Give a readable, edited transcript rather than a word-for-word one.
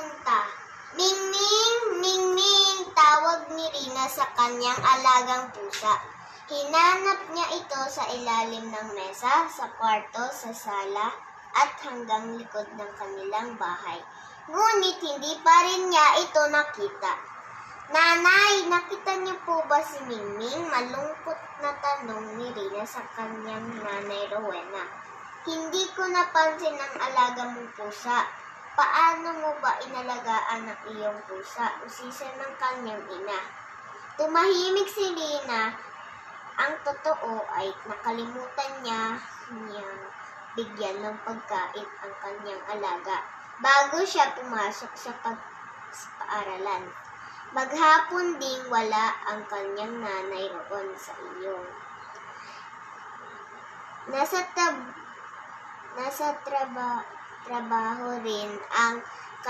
pupunta? Mingming, Mingming, tawag ni Rina sa kanyang alagang pusa. Hinanap niya ito sa ilalim ng mesa, sa kwarto, sa sala, at hanggang likod ng kanilang bahay. Ngunit hindi pa rin niya ito nakita. Nanay, nakita niyo po ba si Mingming? Malungkot na tanong ni Rina sa kanyang nanay Rowena. Hindi ko napansin ang alaga mong pusa. Paano mo ba inalagaan ang iyong pusa? Usisa ng kanyang ina. Tumahimik si Rina. Ang totoo ay nakalimutan niyang bigyan ng pagkain ang kanyang alaga bago siya pumasok sa paaralan. Maghapon ding wala ang kanyang nanay roon sa iyong. Nasa trabaho rin ang